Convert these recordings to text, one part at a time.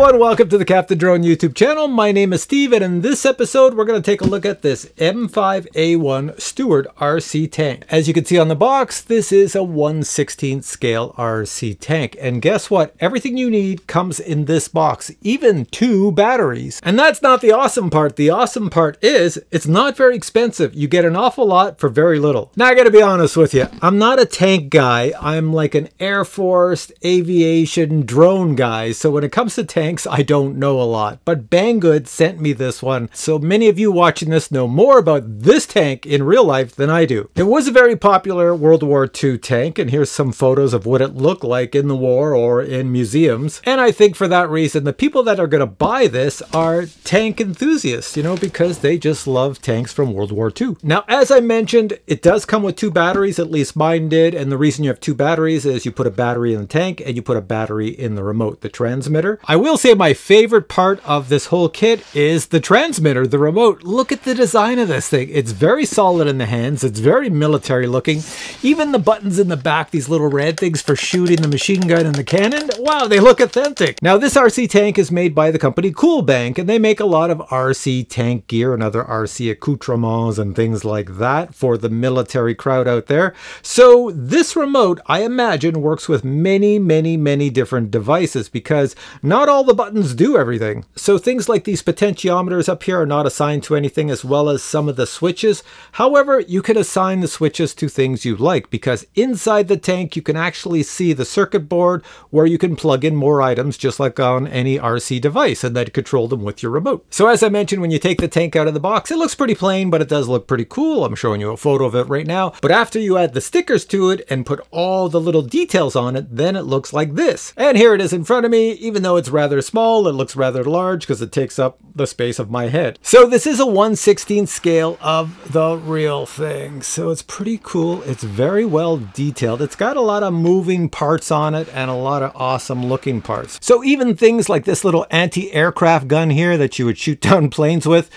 everyone, welcome to the Captain Drone YouTube channel. My name is Steve, and in this episode we're going to take a look at this M5A1 Stuart RC tank. As you can see on the box, this is a 1/16 scale RC tank, and guess what? Everything you need comes in this box, even 2 batteries. And that's not the awesome part. The awesome part is it's not very expensive. You get an awful lot for very little. Now I gotta be honest with you, I'm not a tank guy. I'm like an Air Force, aviation, drone guy. So when it comes to tanks, I don't know a lot. But Banggood sent me this one. So many of you watching this know more about this tank in real life than I do. It was a very popular World War II tank, and here's some photos of what it looked like in the war or in museums. And I think for that reason, the people that are going to buy this are tank enthusiasts, you know, because they just love tanks from World War II. Now, as I mentioned, it does come with 2 batteries, at least mine did. And the reason you have 2 batteries is you put a battery in the tank and you put a battery in the remote, the transmitter. I will say my favorite part of this whole kit is the transmitter, the remote. Look at the design of this thing. It's very solid in the hands. It's very military looking. Even the buttons in the back, these little red things for shooting the machine gun and the cannon, wow, they look authentic. Now this RC tank is made by the company Coolbank, and they make a lot of RC tank gear and other RC accoutrements and things like that for the military crowd out there. So this remote, I imagine, works with many different devices because not all the buttons do everything. So things like these potentiometers up here are not assigned to anything, as well as some of the switches. However, you can assign the switches to things you like, because inside the tank you can actually see the circuit board where you can plug in more items just like on any RC device and then control them with your remote. So as I mentioned, when you take the tank out of the box, it looks pretty plain, but it does look pretty cool. I'm showing you a photo of it right now. But after you add the stickers to it and put all the little details on it, then it looks like this. And here it is in front of me. Even though it's rather small, it looks rather large because it takes up the space of my head. So this is a 1/16 scale of the real thing. So it's pretty cool. It's very well detailed. It's got a lot of moving parts on it and a lot of awesome looking parts. So even things like this little anti-aircraft gun here that you would shoot down planes with,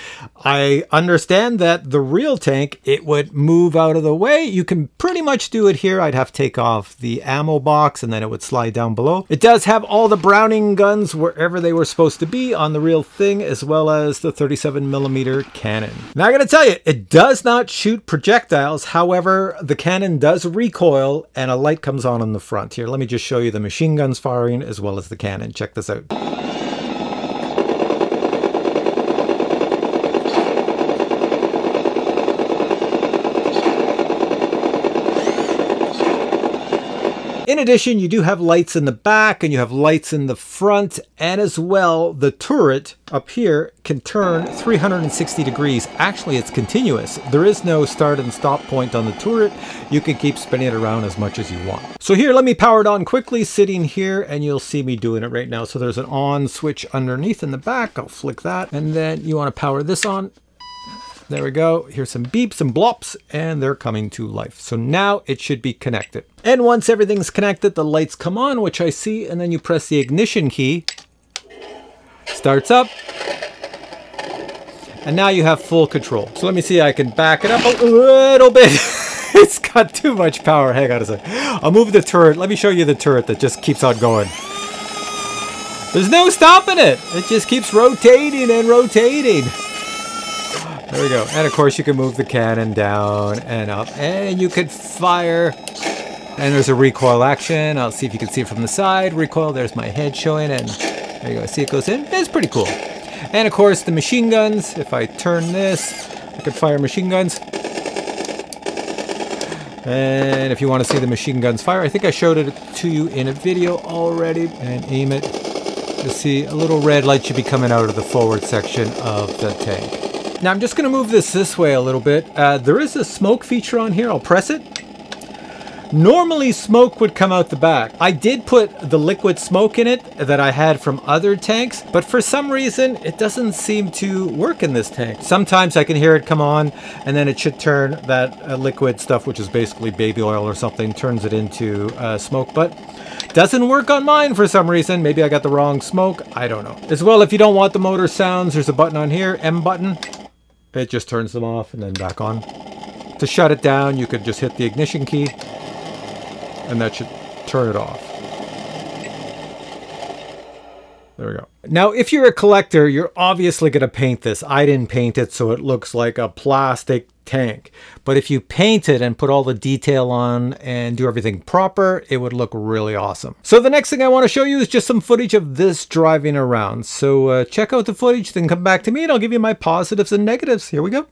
I understand that the real tank, it would move out of the way. You can pretty much do it here. I'd have to take off the ammo box and then it would slide down below. It does have all the Browning guns wherever they were supposed to be on the real thing, as well as the 37mm cannon. Now I gotta tell you, it does not shoot projectiles. However, the cannon does recoil and a light comes on the front. Here, let me just show you the machine guns firing as well as the cannon. Check this out. In addition, you do have lights in the back and you have lights in the front, and as well, the turret up here can turn 360 degrees. Actually, it's continuous. There is no start and stop point on the turret. You can keep spinning it around as much as you want. So here, let me power it on quickly, sitting here, and you'll see me doing it right now. So there's an on switch underneath in the back. I'll flick that, and then you want to power this on. There we go. Here's some beeps and blops, and they're coming to life. So now it should be connected. And once everything's connected, the lights come on, which I see, and then you press the ignition key. Starts up. And now you have full control. So let me see, I can back it up a little bit. It's got too much power. Hang on a sec. I'll move the turret. Let me show you the turret that just keeps on going. There's no stopping it. It just keeps rotating and rotating. There we go. And of course you can move the cannon down and up, and you could fire. And there's a recoil action. I'll see if you can see it from the side. Recoil, there's my head showing, and there you go. See, it goes in. It's pretty cool. And of course the machine guns. If I turn this, I can fire machine guns. And if you want to see the machine guns fire, I think I showed it to you in a video already. And aim it. You'll see a little red light should be coming out of the forward section of the tank. Now I'm just going to move this way a little bit. There is a smoke feature on here. I'll press it. Normally smoke would come out the back. I did put the liquid smoke in it that I had from other tanks, but for some reason it doesn't seem to work in this tank. Sometimes I can hear it come on, and then it should turn that liquid stuff, which is basically baby oil or something, turns it into smoke, but doesn't work on mine for some reason. Maybe I got the wrong smoke. I don't know. As well, if you don't want the motor sounds, there's a button on here, M button. It just turns them off and then back on. To shut it down, you could just hit the ignition key, and that should turn it off. There we go. Now, if you're a collector, you're obviously going to paint this. I didn't paint it, so it looks like a plastic tank. But if you paint it and put all the detail on and do everything proper, it would look really awesome. So the next thing I want to show you is just some footage of this driving around. So check out the footage, then come back to me and I'll give you my positives and negatives. Here we go.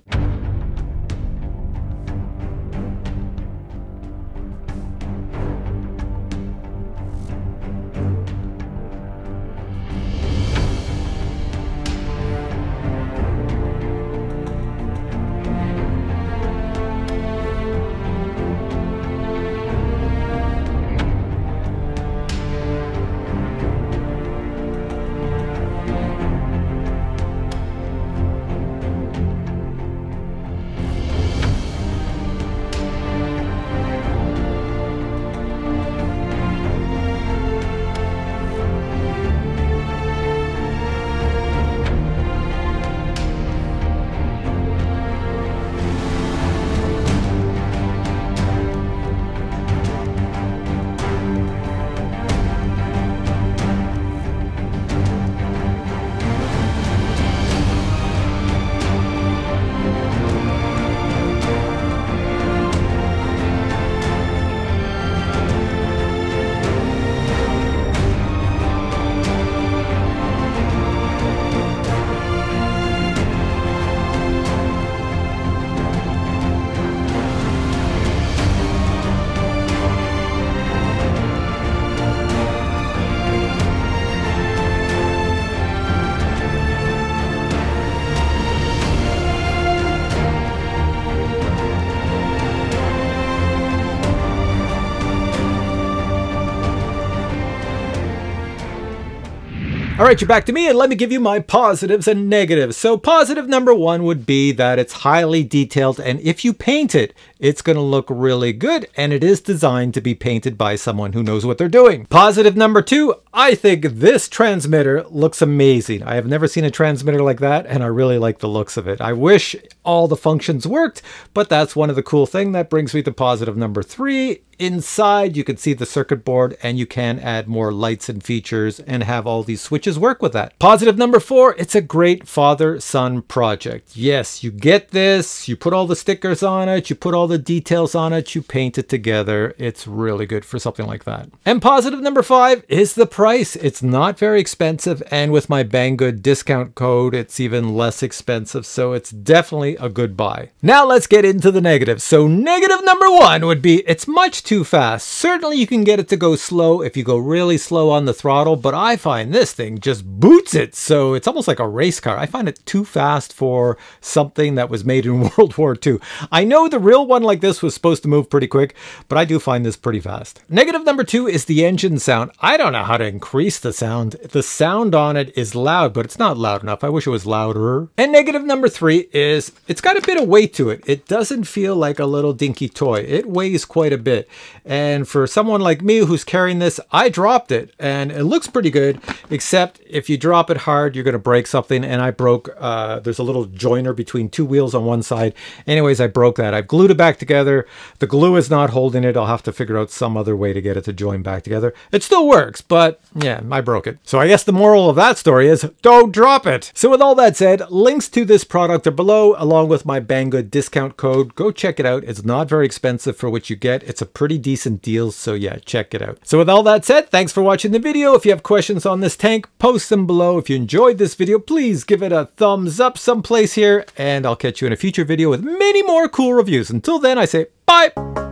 All right, you're back to me and let me give you my positives and negatives. So positive number one would be that it's highly detailed, and if you paint it, it's going to look really good, and it is designed to be painted by someone who knows what they're doing. Positive number two, I think this transmitter looks amazing. I have never seen a transmitter like that, and I really like the looks of it. I wish all the functions worked, but that's one of the cool things. That brings me to positive number three. Inside, you can see the circuit board, and you can add more lights and features and have all these switches work with that. Positive number four, it's a great father-son project. Yes, you get this, you put all the stickers on it, you put all the details on it, you paint it together. It's really good for something like that. And positive number five is the price. It's not very expensive, and with my Banggood discount code, it's even less expensive, so it's definitely a good buy. Now let's get into the negatives. So negative number one would be it's much too fast. Certainly you can get it to go slow if you go really slow on the throttle, but I find this thing just boots it. So it's almost like a race car. I find it too fast for something that was made in World War II. I know the real one like this was supposed to move pretty quick, but I do find this pretty fast. Negative number two is the engine sound. I don't know how to increase the sound. The sound on it is loud, but it's not loud enough. I wish it was louder. And negative number three is it's got a bit of weight to it. It doesn't feel like a little dinky toy. It weighs quite a bit. And for someone like me who's carrying this, I dropped it and it looks pretty good, except if you drop it hard, you're going to break something. And I broke, there's a little joiner between two wheels on one side. Anyways, I broke that. I've glued it back together. The glue is not holding it. I'll have to figure out some other way to get it to join back together. It still works, but yeah, I broke it. So I guess the moral of that story is don't drop it. So with all that said, links to this product are below, along with my Banggood discount code. Go check it out. It's not very expensive for what you get. It's a pretty decent deal, so yeah, check it out. So with all that said, thanks for watching the video. If you have questions on this tank, post them below. If you enjoyed this video, please give it a thumbs up someplace here, and I'll catch you in a future video with many more cool reviews. Until then, I say bye!